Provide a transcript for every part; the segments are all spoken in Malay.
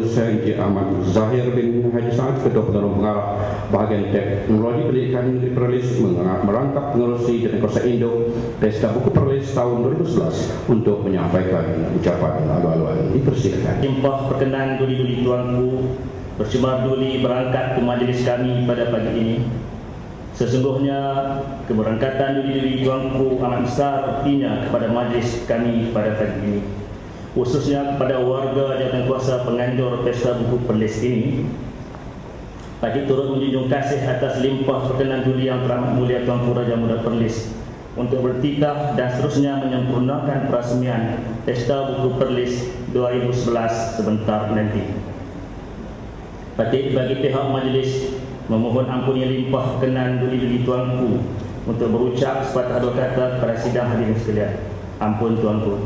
Saya Encik Ahmad Zahir bin Haji Saad, Ketua Penolong Pengarah Bahagian Teknologi Pendidikan Negeri Perlis, merangkap pengerusi dan kuasa induk Pesta Buku Perlis tahun 2011 untuk menyampaikan ucapan lalu-laluan. Dipersilakan. Limpah perkenan duli-duli tuanku, bercemar duli berangkat ke majlis kami pada pagi ini. Sesungguhnya keberangkatan duli-duli tuanku amat besar artinya kepada majlis kami pada pagi ini, khususnya kepada warga jawatan kuasa penganjur Pesta Buku Perlis ini. Bagi turut menjunjung kasih atas limpah perkenan duli yang teramat mulia Tuanku Raja Muda Perlis untuk bertitah dan seterusnya menyempurnakan perasmian Pesta Buku Perlis 2011 sebentar nanti. Bagi pihak majlis memohon ampun yang limpah perkenan duli-duli tuanku untuk berucap sepatah dua kata kepada sidang hadirin sekalian. Ampun tuanku.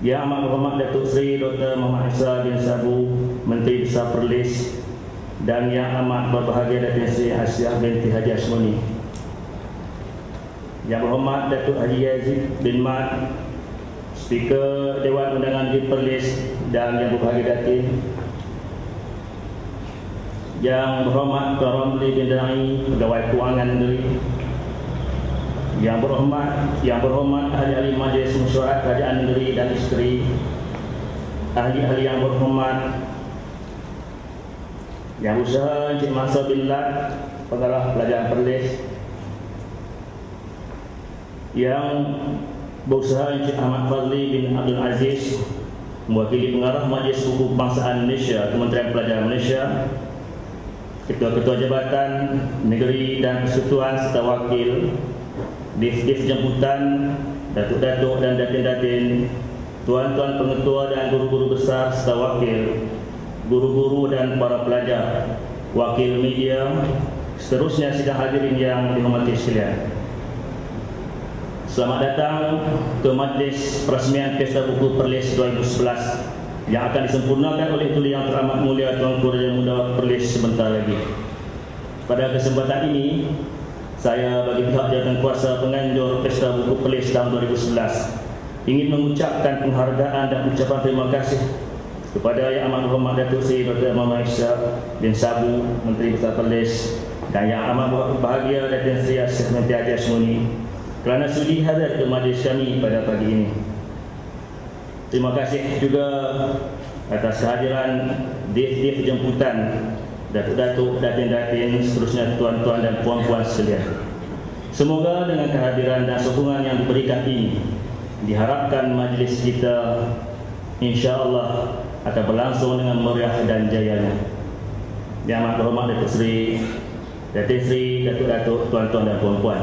Yang Amat Berhormat Datuk Seri Dr. Muhammad Isa bin Sabu, Menteri Besar Perlis, dan Yang Amat Berbahagia Datuk Seri Asyah binti Haji Ashmoni, Yang Berhormat Datuk Haji Yazid bin Mat, Speaker Dewan Undangan Negeri Perlis, dan Yang Berbahagia Datin, Yang Berhormat Tuan Romli bin Dai, Pegawai Kewangan Negeri, Yang berhormat ahli-ahli Majlis Mesyuarat Kerajaan Negeri dan Isteri, ahli-ahli yang berhormat Yang Usaha Encik Mansur bin Lat, Pengarah Pelajaran Perlis, Yang Berusaha Encik Ahmad Fazli bin Abdul Aziz, mewakili Pengarah Majlis Buku Kebangsaan Malaysia, Kementerian Pelajaran Malaysia, Ketua-Ketua Jabatan Negeri dan Persekutuan serta Wakil, Dif-Dif Jemputan, Datuk-Datuk dan Datin-Datin, Tuan-Tuan Pengetua dan Guru-Guru Besar serta Wakil, Guru-Guru dan para pelajar, Wakil media, seterusnya sidang hadirin yang dihormati sekalian. Selamat datang ke Majlis Perasmian Pesta Buku Perlis 2011 yang akan disempurnakan oleh Tuli Yang Teramat Mulia Tuanku Raja Muda Perlis sebentar lagi. Pada kesempatan ini, saya bagi pihak jawatan kuasa penganjur Pesta Buku Perlis tahun 2011 ingin mengucapkan penghargaan dan ucapan terima kasih kepada Yang Amat Berhormat Datuk Seri Dr. Muhammad Isa bin Sabu, Menteri Besar Perlis, dan Yang Amat Berbahagia Datuk Seri Asyah binti Haji Ashmoni kerana sudi hadir ke majlis kami pada pagi ini. Terima kasih juga atas kehadiran Dif-Dif Jemputan, Datuk-Datuk, Datin-Datin, seterusnya tuan-tuan dan puan-puan sekalian. Semoga dengan kehadiran dan sokongan yang diberikan ini, diharapkan majlis kita insya-Allah akan berlangsung dengan meriah dan jayanya. Yang Amat Berhormat Datuk Seri, Datin Seri, Datuk-Datuk, tuan-tuan dan puan-puan,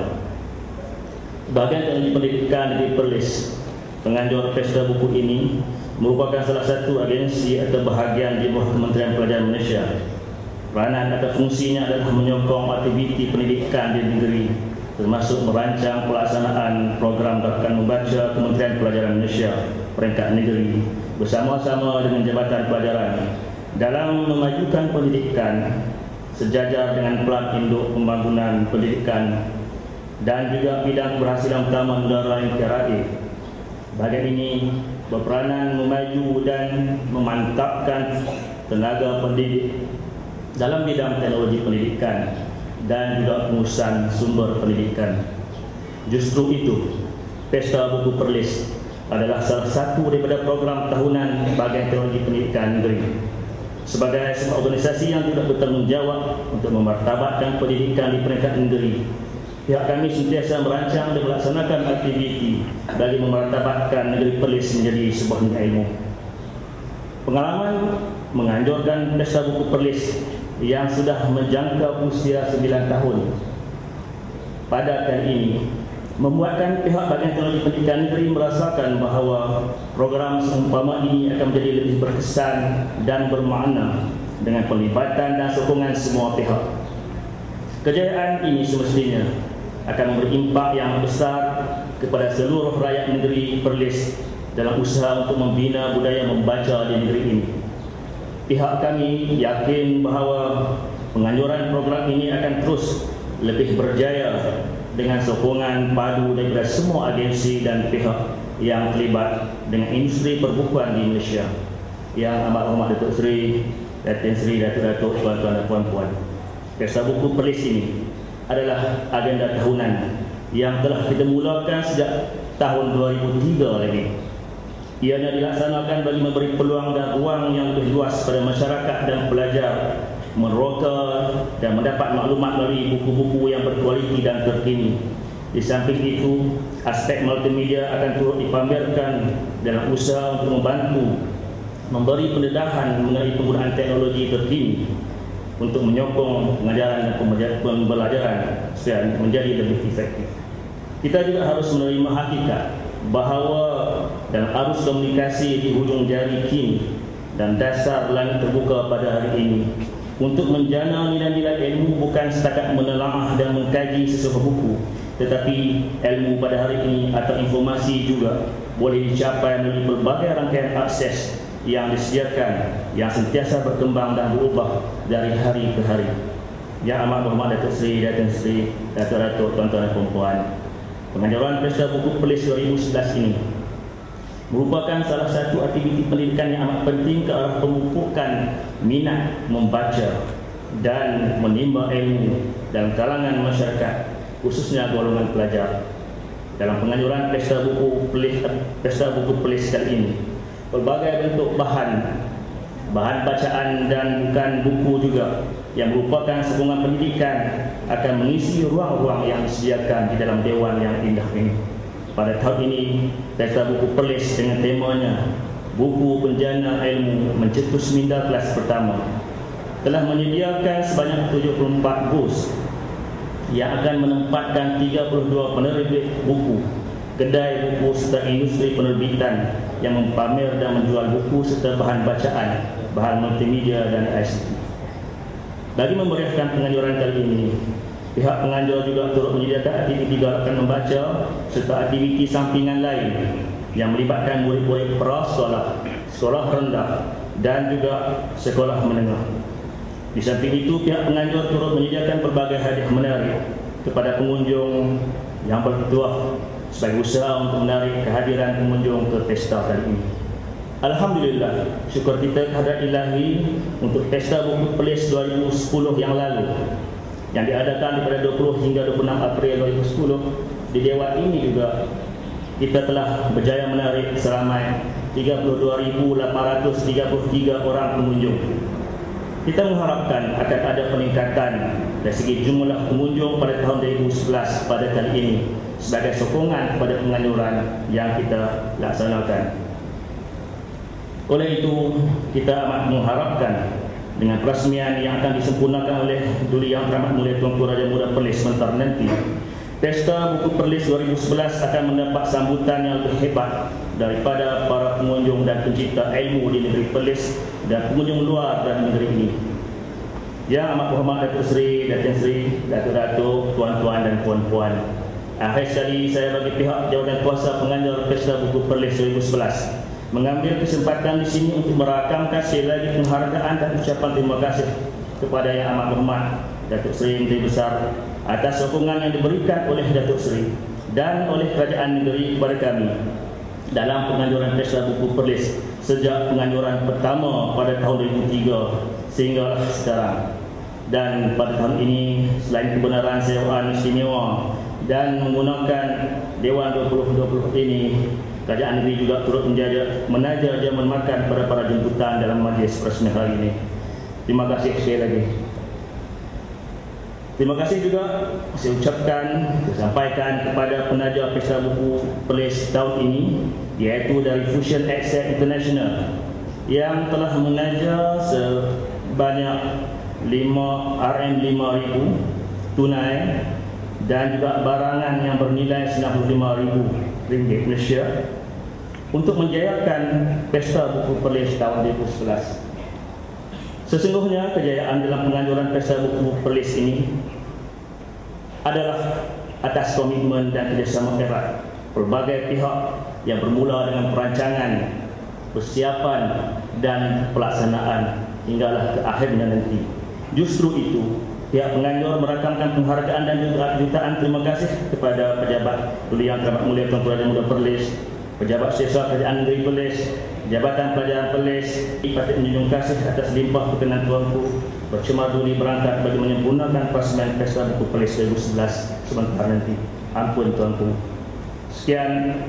Bahagian Teknologi Pendidikan Negeri Perlis, penganjur Pesta Buku ini merupakan salah satu agensi atau bahagian di bawah Kementerian Pelajaran Malaysia. Peranan atau fungsinya adalah menyokong aktiviti pendidikan di negeri, termasuk merancang pelaksanaan program gerakan membaca Kementerian Pelajaran Malaysia peringkat negeri bersama-sama dengan Jabatan Pelajaran dalam memajukan pendidikan sejajar dengan Pelan Induk Pembangunan Pendidikan dan juga bidang keberhasilan utama negara NKRI. Bahagian ini berperanan memaju dan memantapkan tenaga pendidik dalam bidang teknologi pendidikan dan juga pengurusan sumber pendidikan. Justru itu, Pesta Buku Perlis adalah salah satu daripada program tahunan bahagian teknologi pendidikan negeri. Sebagai sebuah organisasi yang tidak bertanggung jawab untuk memartabatkan pendidikan di peringkat negeri, pihak kami sentiasa merancang dan melaksanakan aktiviti bagi memartabatkan negeri Perlis menjadi sebuah negeri ilmu. Pengalaman menganjurkan Pesta Buku Perlis yang sudah menjangkau usia 9 tahun pada kali ini membuatkan pihak bahagian teknologi pendidikan negeri merasakan bahawa program seumpama ini akan menjadi lebih berkesan dan bermakna dengan pelibatan dan sokongan semua pihak. Kejayaan ini semestinya akan memberi impak yang besar kepada seluruh rakyat negeri Perlis dalam usaha untuk membina budaya membaca di negeri ini. Pihak kami yakin bahawa penganjuran program ini akan terus lebih berjaya dengan sokongan padu daripada semua agensi dan pihak yang terlibat dengan industri perbukuan di Malaysia. Yang amat hormat Datuk Seri, Datin Seri, Datuk-Datuk, tuan-tuan dan puan-puan, Pesta Buku Perlis ini adalah agenda tahunan yang telah kita mulakan sejak tahun 2003 lagi. Ianya dilaksanakan bagi memberi peluang dan ruang yang lebih luas pada masyarakat dan pelajar meroka dan mendapat maklumat melalui buku-buku yang berkualiti dan terkini. Di samping itu, aspek multimedia akan turut dipamerkan dalam usaha untuk membantu memberi pendedahan mengenai penggunaan teknologi terkini untuk menyokong pengajaran dan pembelajaran supaya menjadi lebih efektif. Kita juga harus menerima hakikat bahawa dalam arus komunikasi di hujung jari kini dan dasar langit terbuka pada hari ini, untuk menjana nilai-nilai ilmu bukan setakat menelaah dan mengkaji sesuatu buku, tetapi ilmu pada hari ini atau informasi juga boleh dicapai melalui berbagai rangkaian akses yang disediakan, yang sentiasa berkembang dan berubah dari hari ke hari. Yang amat berhormat Datuk Seri, Datin Seri, Datuk-Datuk, tuan-tuan dan puan-puan, penganjuran Pesta Buku Perlis 2011 ini merupakan salah satu aktiviti pendidikan yang amat penting ke arah pemupukan minat membaca dan menimba ilmu dalam kalangan masyarakat, khususnya golongan pelajar. Dalam penganjuran Pesta Buku Perlis kali ini, pelbagai bentuk bahan bacaan dan bukan buku juga yang merupakan sokongan pendidikan akan mengisi ruang-ruang yang disediakan di dalam Dewan yang indah ini. Pada tahun ini, Pesta Buku Perlis dengan temanya Buku Penjana Ilmu Mencetus Minda Kelas Pertama telah menyediakan sebanyak 74 bus yang akan menempatkan 32 penerbit buku, kedai buku serta industri penerbitan yang mempamer dan menjual buku serta bahan bacaan, bahan multimedia dan ICT. Bagi memeriahkan penganjuran kali ini, pihak penganjur juga turut menyediakan aktiviti galakan membaca serta aktiviti sampingan lain yang melibatkan murid-murid prasekolah, sekolah rendah dan juga sekolah menengah. Di samping itu, pihak penganjur turut menyediakan berbagai hadiah menarik kepada pengunjung yang bertuah sebagai usaha untuk menarik kehadiran pengunjung ke pesta kali ini. Alhamdulillah, syukur kita kehadrat Ilahi untuk Pesta Buku Perlis 2010 yang lalu yang diadakan pada 20 hingga 26 April 2010. Di Dewan ini juga kita telah berjaya menarik seramai 32,833 orang pengunjung. Kita mengharapkan akan ada peningkatan dari segi jumlah pengunjung pada tahun 2011 pada kali ini sebagai sokongan kepada penganjuran yang kita laksanakan. Oleh itu, kita amat mengharapkan dengan perasmian yang akan disempurnakan oleh Duli Yang Teramat Mulia Tuanku Raja Muda Perlis sebentar nanti, Pesta Buku Perlis 2011 akan mendapat sambutan yang lebih hebat daripada para pengunjung dan pencipta ilmu di negeri Perlis dan pengunjung luar dari negeri ini. Yang amat berhormat Datuk Seri, Datin Seri, Datuk-Datuk, tuan-tuan dan puan-puan, akhir sekali saya bagi pihak jawatan kuasa penganjur Pesta Buku Perlis 2011 mengambil kesempatan di sini untuk merakamkan sekali lagi penghargaan dan ucapan terima kasih kepada Yang Amat Berhormat Datuk Seri Menteri Besar atas sokongan yang diberikan oleh Datuk Seri dan oleh kerajaan negeri kepada kami dalam penganjuran Pesta Buku Perlis sejak penganjuran pertama pada tahun 2003 sehinggalah sekarang. Dan pada tahun ini, selain kebenaran sewaan istimewa dan menggunakan Dewan 2020 ini, kerajaan negeri juga turut menaja jamuan makan pada para jemputan dalam majlis peresmian hari ini. Terima kasih sekali lagi. Terima kasih juga saya ucapkan, saya sampaikan kepada penaja Pesta Buku Perlis tahun ini, iaitu dari Fusion Excel International yang telah menaja sebanyak RM5,000 tunai dan juga barangan yang bernilai RM95,000 Malaysia untuk menjayakan Pesta Buku Perlis tahun 2011. Sesungguhnya kejayaan dalam penganjuran Pesta Buku Perlis ini adalah atas komitmen dan kerjasama erat pelbagai pihak yang bermula dengan perancangan, persiapan dan pelaksanaan hinggalah ke akhirnya nanti. Justru itu, Pihak penganjur merakamkan penghargaan dan juga jutaan terima kasih kepada pejabat Tuli Yang Teramat Mulia Tuanku Raja Muda Perlis, pejabat siswa kerajaan negeri Perlis, Jabatan Pelajaran Perlis. Patut menjunjung kasih atas limpah perkenan tuanku bercemar duri berangkat bagi menyempurnakan Parsemen Pesta Buku Perlis 2011 sebentar nanti. Ampun tuanku. Sekian.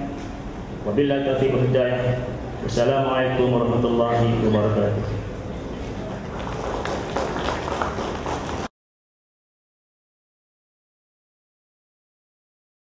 Wabillahi taufiq wal hidayah. Wassalamualaikum warahmatullahi wabarakatuh.